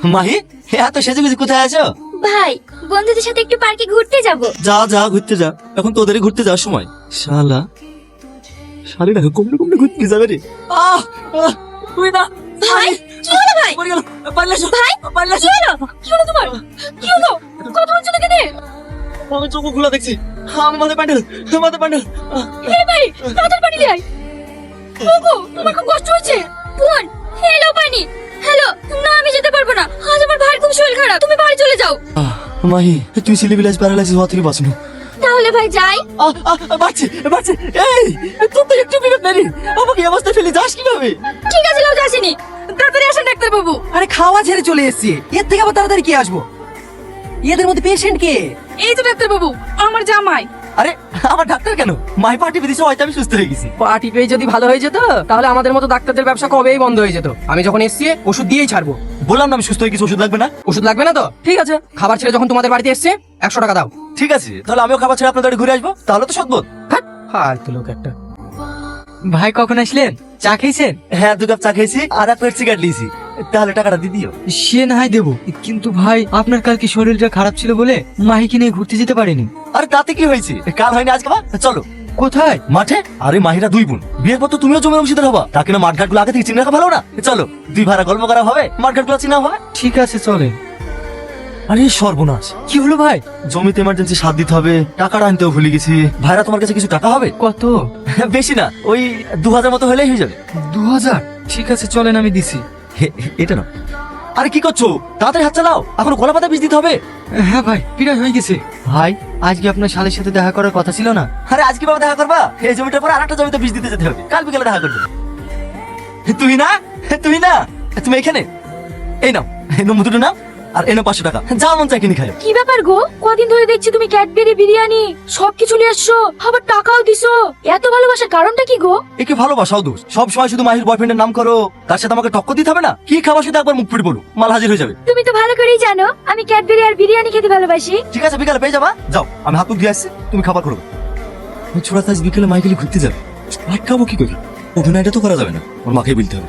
মাহি, এত সেজেগুজি কোথায় আছো? ভাই, বন্ধুদের সাথে একটু পার্কে ঘুরতে যাব। যা যা ঘুরতে যা, এখন তোদেরই ঘুরতে যাওয়ার সময়। শালা শালিরা কমনে কমনে ঘুরতে যাবে রে। তুই না ভাই, কি হলো ভাই? পড়ে গেল, পারলে এসো, ভাই, পারলে কি এসো। হলো? কি হলো তোমার? কি হলো? কথা বলছো না কেন? আমি চোখ খোলা দেখছি, আমি মাথায় প্যান্ডেল, মাথায় প্যান্ডেল। হে ভাই, তাড়াতাড়ি পানি নিয়ে আয়। ওগো, তোমার খুব কষ্ট হচ্ছে। বোন, হ্যালো পানি। হ্যালো, না আমি যেতে পারবো না। আজ আমার ভাইয়ের খুব শরীর খারাপ। তুমি বাড়ি চলে যাও। মাহি, তুই সিলিবিলাইজ প্যারালাইসিস হওয়া থেকে বাঁচনো। তাহলে ভাই যাই। বাড়ছে বাড়ছে। এই তোর তো একটু বিবেক নেই, আমাকে এই অবস্থায় ফেলে যাস কিভাবে? ঠিক আছে, লজ আসেনি। তাড়াতাড়ি আসেন ডাক্তার বাবু। আরে খাওয়া ছেড়ে চলে এসেছি, এর থেকে আবার তাড়াতাড়ি কি আসবো? এদের মধ্যে পেশেন্ট কে? এই তো ডাক্তার বাবু, আমার জামাই। আরে আমার ডাক্তার কেন? মাই পার্টি বিদিছে, হয়তো আমি সুস্থ হয়ে গেছি। পার্টি পেয়ে যদি ভালো হয়ে যেত তাহলে আমাদের মতো ডাক্তারদের ব্যবসা কবেই বন্ধ হয়ে যেত। আমি যখন এসছি ওষুধ দিয়েই ছাড়বো। বললাম না আমি সুস্থ হয়ে গেছি, ওষুধ লাগবে না। ওষুধ লাগবে না তো ঠিক আছে, খাবার ছেড়ে যখন তোমাদের বাড়িতে এসছে 100 টাকা দাও। ঠিক আছে, তাহলে আমিও খাবার ছেড়ে আপনাদের বাড়ি ঘুরে আসবো, তাহলে তো সদবোধ। ফালতু লোক একটা। ভাই কখন আসলেন? চা খেয়েছেন? হ্যাঁ, 2 কাপ চা খেয়েছি আর 1 প্লেট সিগারেট নিয়েছি। তাহলে টাকাটা দিয়ে দিও। সে না হয় দেবো, কিন্তু ভাই আপনার কালকে শরীরটা খারাপ ছিল বলে মাহিকে নিয়ে ঘুরতে যেতে পারিনি। আরে তাতে কি হয়েছে? কাল হয়নি আজকে, বা চলো কোথায়? মাঠে। আরে মাহিরা 2 বোন, বিয়ের পর তো তুমিও জমির অংশীদার হবা, তাকে না মাঠঘাট গুলো আগে থেকে চিনে রাখা ভালো না? চলো 2 ভাড়া গল্প করা হবে, মাঠঘাট গুলো চিনা হবে। ঠিক আছে চলেন। আরে সর্বনাশ, কি হলো ভাই? জমিতে এমার্জেন্সি সাথ দিতে হবে, টাকাটা আনতেও ভুলে গেছি। ভাইরা তোমার কাছে কিছু টাকা হবে? কত? বেশি না, ওই 2000 মতো হলেই হয়ে যাবে। 2000? ঠিক আছে চলেন, আমি দিছি। এটা না। আরে কি করছো? তাড়াতাড়ি হাত চালাও, এখন কলা পাতা বীজ দিতে হবে। হ্যাঁ ভাই, পিড়াই হয়ে গেছে। ভাই আজকে আপনার শালের সাথে দেখা করার কথা ছিল না? আরে আজকে বাবা দেখা করবা? এই জমিটার পর আরেকটা জমিতে বীজ দিতে যেতে হবে, কাল বিকেলে দেখা করবে। তুই না, তুই না, তুমি এখানে। এই নাও, এই নাও দুটো নাও, আর এনো 500 টাকা, যা মন চাই কিনে খাও। কি ব্যাপার গো? কদিন ধরে দেখছি তুমি ক্যাডবেরি বিরিয়ানি সবকিছু নিয়ে আসছো, আবার টাকাও দিছো। এত ভালোবাসার কারণটা কি গো? একে ভালোবাসাও দোষ, সব সময় শুধু মাহির বয়ফ্রেন্ডের নাম করো, তার সাথে আমাকে টক্কর দিতে হবে না? কি খাবার সেটা একবার মুখ ফুটে বলো, মাল হাজির হয়ে যাবে। তুমি তো ভালো করেই জানো আমি ক্যাডবেরি আর বিরিয়ানি খেতে ভালোবাসি। ঠিক আছে, বিকালে পেয়ে যাবা। যাও, আমি হাত মুখ দিয়ে আসছি, তুমি খাবার করো। ছোড়া তাজ বিকেলে মাইকেলে ঘুরতে যাবে, ভাত খাবো কি করি? অভিনয়টা তো করা যাবে না, ওর মাকে বলতে হবে।